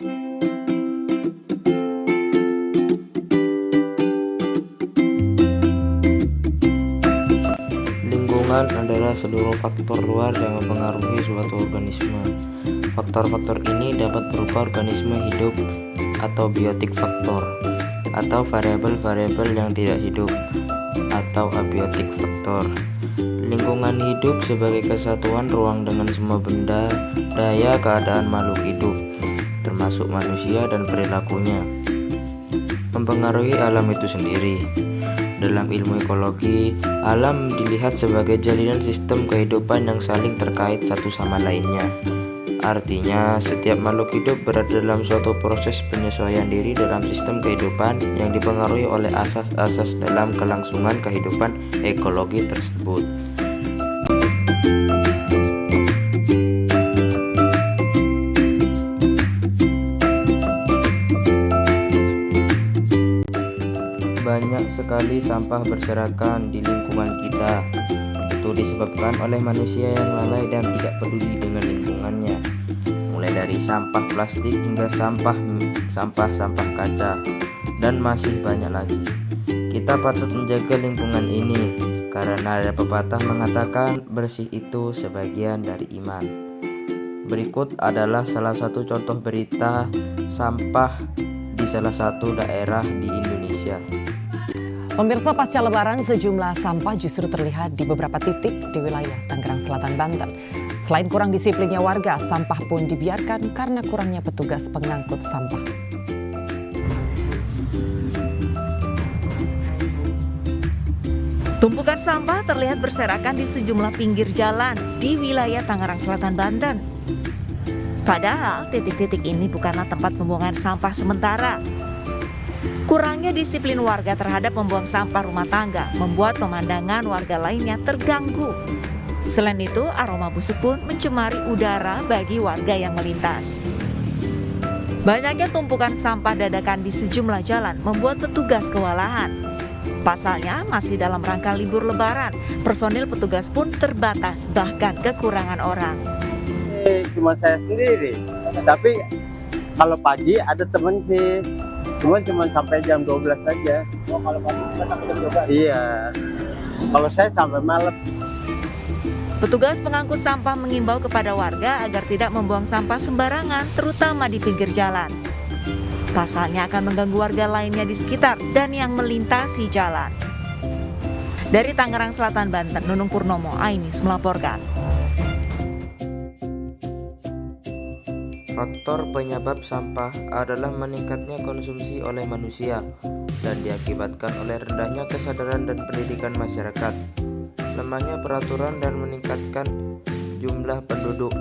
Lingkungan adalah seluruh faktor luar yang mempengaruhi suatu organisme. Faktor-faktor ini dapat berupa organisme hidup atau biotik faktor, atau variabel-variabel yang tidak hidup atau abiotik faktor. Lingkungan hidup sebagai kesatuan ruang dengan semua benda, daya, keadaan makhluk hidup, termasuk manusia dan perilakunya, mempengaruhi alam itu sendiri. Dalam ilmu ekologi, alam dilihat sebagai jalinan sistem kehidupan yang saling terkait satu sama lainnya. Artinya, setiap makhluk hidup berada dalam suatu proses penyesuaian diri dalam sistem kehidupan yang dipengaruhi oleh asas-asas dalam kelangsungan kehidupan ekologi tersebut. Banyak sekali sampah berserakan di lingkungan kita. Itu disebabkan oleh manusia yang lalai dan tidak peduli dengan lingkungannya. Mulai dari sampah plastik hingga sampah kaca, dan masih banyak lagi. Kita patut menjaga lingkungan ini karena ada pepatah mengatakan bersih itu sebagian dari iman. Berikut adalah salah satu contoh berita sampah di salah satu daerah di Indonesia. Pemirsa, pasca Lebaran sejumlah sampah justru terlihat di beberapa titik di wilayah Tangerang Selatan, Banten. Selain kurang disiplinnya warga, sampah pun dibiarkan karena kurangnya petugas pengangkut sampah. Tumpukan sampah terlihat berserakan di sejumlah pinggir jalan di wilayah Tangerang Selatan, Banten. Padahal titik-titik ini bukanlah tempat pembuangan sampah sementara. Kurangnya disiplin warga terhadap membuang sampah rumah tangga membuat pemandangan warga lainnya terganggu. Selain itu, aroma busuk pun mencemari udara bagi warga yang melintas. Banyaknya tumpukan sampah dadakan di sejumlah jalan membuat petugas kewalahan. Pasalnya, masih dalam rangka libur Lebaran, personil petugas pun terbatas, bahkan kekurangan orang. Cuma saya sendiri, tapi kalau pagi ada temen sih. Cuma sampai jam 12 saja. Oh, kalau pagi cuma sampai jam 12? Iya. Kalau saya sampai malam. Petugas pengangkut sampah mengimbau kepada warga agar tidak membuang sampah sembarangan, terutama di pinggir jalan. Pasalnya akan mengganggu warga lainnya di sekitar dan yang melintasi jalan. Dari Tangerang Selatan, Banten, Nunung Purnomo, Ainis melaporkan. Faktor penyebab sampah adalah meningkatnya konsumsi oleh manusia dan diakibatkan oleh rendahnya kesadaran dan pendidikan masyarakat, lemahnya peraturan dan meningkatkan jumlah penduduk.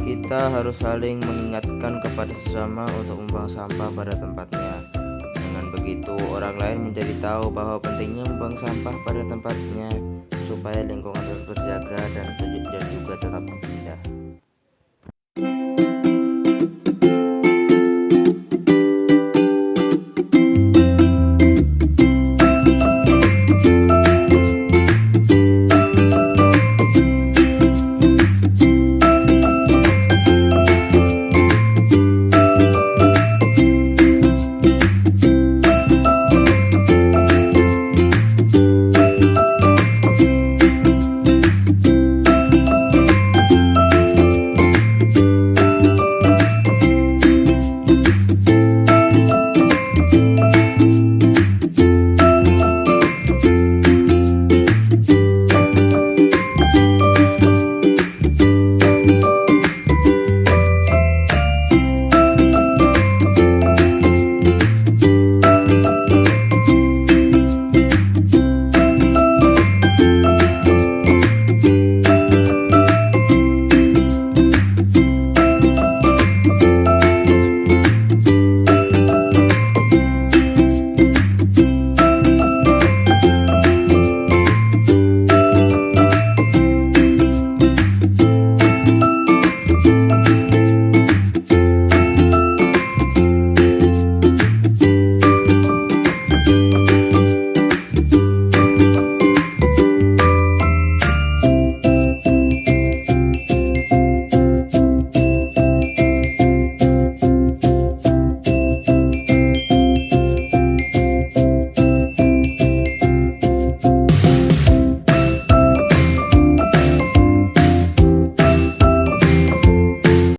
Kita harus saling mengingatkan kepada sesama untuk membuang sampah pada tempatnya. Dengan begitu, orang lain menjadi tahu bahwa pentingnya membuang sampah pada tempatnya supaya lingkungan terus terjaga dan juga tetap indah.